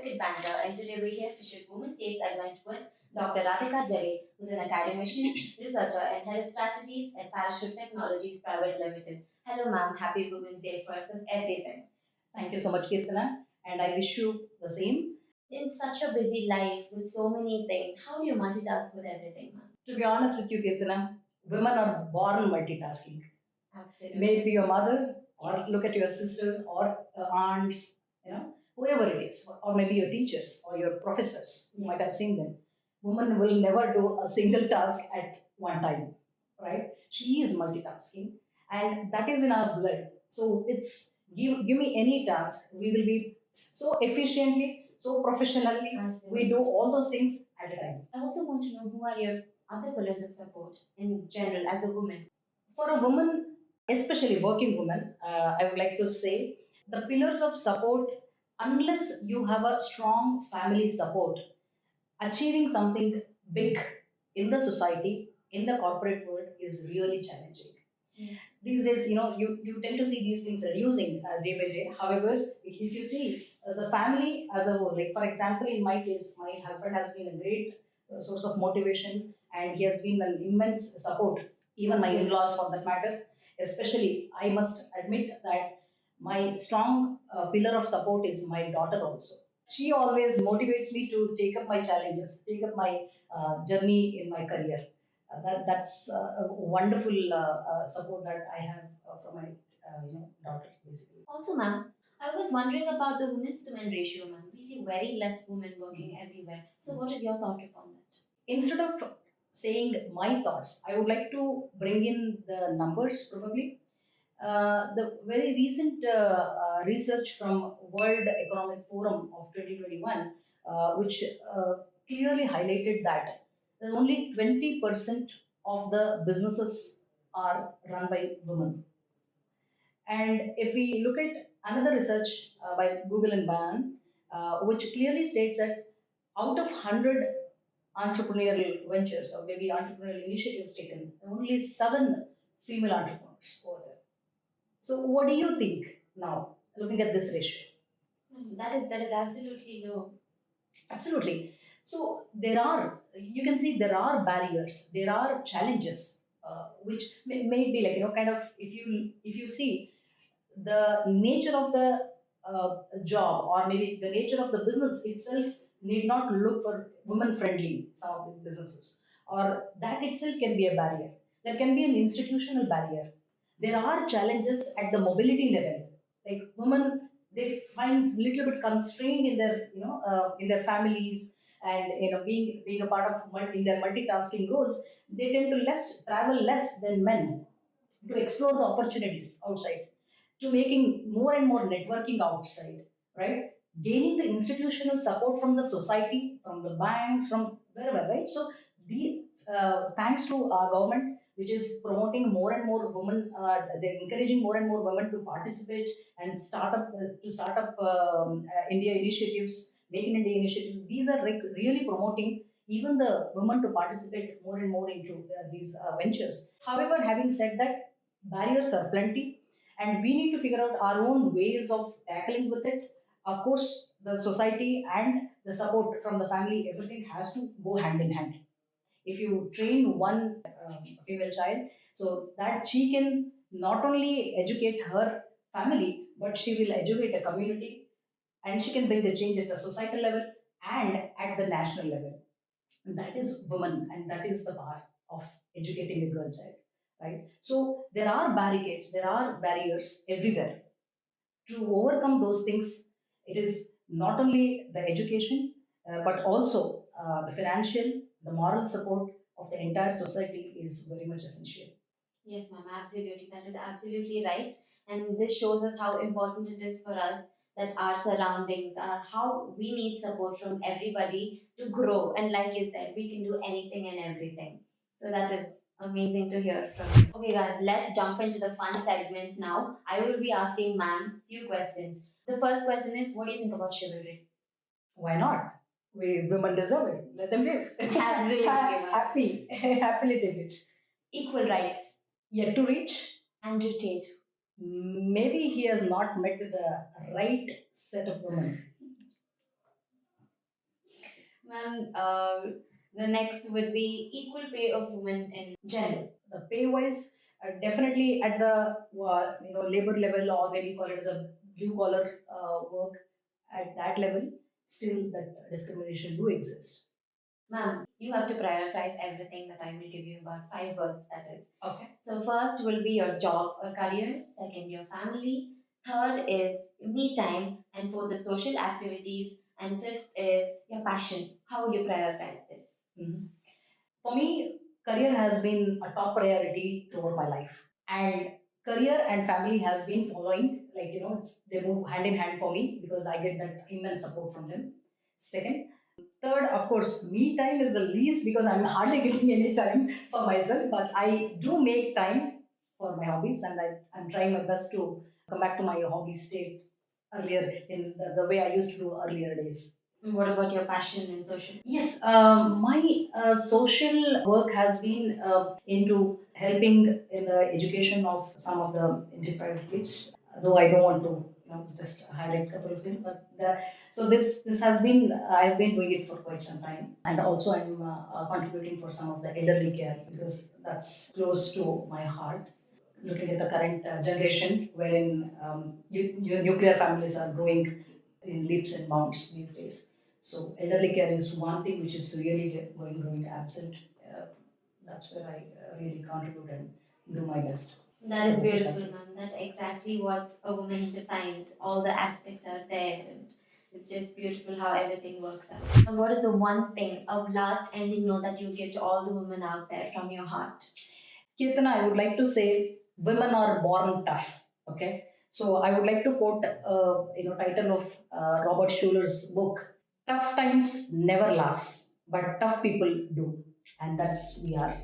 Cricket Banter, and today we're here to shoot Women's Day segment with Dr. Radhika Jale, who's an academician, researcher, and head of strategies at Parachute Technologies Private Limited. Hello, ma'am. Happy Women's Day, first of everything. Thank you so much, Kirtana, and I wish you the same. In such a busy life with so many things, how do you multitask with everything, ma'am? To be honest with you, Kirtana, women are born multitasking. Absolutely. May it be your mother, or look at your sister, or aunts, whoever it is, or maybe your teachers or your professors. You might have seen them. Women will never do a single task at one time, right? She is multitasking, and that is in our blood. So it's give me any task, we will be so efficiently, so professionally. Absolutely. We do all those things at a time. I also want to know who are your other pillars of support in general as a woman. For a woman, especially working woman, I would like to say the pillars of support, unless you have a strong family support, achieving something big in the society, in the corporate world is really challenging. Yes. These days, you tend to see these things reducing day by day. However, if you see the family as a whole, like for example, in my case, my husband has been a great source of motivation, and he has been an immense support, even my in-laws for that matter. Especially, I must admit that my strong pillar of support is my daughter also. She always motivates me to take up my challenges, take up my journey in my career. That's a wonderful support that I have from my daughter, basically. Also, ma'am, I was wondering about the women's to men ratio, ma'am. We see very less women working everywhere. So, what is your thought upon that? Instead of saying my thoughts, I would like to bring in the numbers probably. The very recent research from World Economic Forum of 2021, which clearly highlighted that only 20% of the businesses are run by women. And if we look at another research by Google and Bayan, which clearly states that out of 100 entrepreneurial ventures or maybe entrepreneurial initiatives taken, only 7 female entrepreneurs over there. So, what do you think now, looking at this ratio? That is absolutely low. Absolutely. So you can see there are barriers, there are challenges, which may be like kind of if you see the nature of the job, or maybe the nature of the business itself need not look for women friendly, some of the businesses, or that itself can be a barrier. There can be an institutional barrier. There are challenges at the mobility level, like women, they find little bit constrained in their in their families, and being a part of in their multitasking goals, they tend to less travel less than men to explore the opportunities outside, to making more and more networking outside, right? Gaining the institutional support from the society, from the banks, from wherever, right? So the thanks to our government, which is promoting more and more women, they're encouraging more and more women to participate and start up India initiatives, Make in India initiatives. These are really promoting even the women to participate more and more into these ventures. However, having said that, barriers are plenty, and we need to figure out our own ways of tackling with it. Of course, the society and the support from the family, everything has to go hand in hand. If you train one female child, so that she can not only educate her family, but she will educate a community, and she can bring the change at the societal level and at the national level. And that is woman, and that is the power of educating a girl child, right? So there are barricades, there are barriers everywhere. To overcome those things, it is not only the education, but also the financial, the moral support of the entire society is very much essential. Yes, ma'am, absolutely. That is absolutely right. And this shows us how important it is for us that our surroundings are how we need support from everybody to grow. And like you said, we can do anything and everything. So that is amazing to hear from you. Okay, guys, let's jump into the fun segment now. I will be asking ma'am few questions. The first question is, what do you think about chivalry? Why not? We women deserve it. Let them live. Absolutely, ma'am. Happy, happily take it. Equal rights. Yet to reach. Andrew Tate. Maybe he has not met with the right set of women. Ma'am, the next would be equal pay of women in general. The pay wise, definitely at the labor level, or maybe call it as a blue collar work, at that level, still that discrimination do exist. Ma'am, you have to prioritize everything that I will give you about 5 words, that is. Okay. So, first will be your job or career, second, your family, third is me time, and fourth is social activities, and fifth is your passion. How will you prioritize this? Mhm. For me, career has been a top priority throughout my life, and career and family has been following. Like they move hand in hand for me because I get that immense support from them. Second, third, of course, me time is the least because I'm hardly getting any time for myself. But I do make time for my hobbies, and I'm trying my best to come back to my hobby state earlier in the way I used to do earlier days. What about your passion in social? Yes, my social work has been into helping in the education of some of the deprived kids. Though I don't want to, just highlight a couple of things, but so this has been I've been doing it for quite some time, and also I'm contributing for some of the elderly care because that's close to my heart. Looking at the current generation, wherein nuclear families are growing in leaps and bounds these days. So elderly care is one thing which is really going absent. Uh, that's where I really contribute and do my best. That is For the beautiful, society. ma'am. That's exactly what a woman defines. All the aspects are there, and it's just beautiful how everything works out. And what is the one thing, a last ending note that you would give to all the women out there from your heart? Kirtana, I would like to say women are born tough. Okay, so I would like to quote title of Robert Schuller's book. Tough times never last, but tough people do, and that's we are.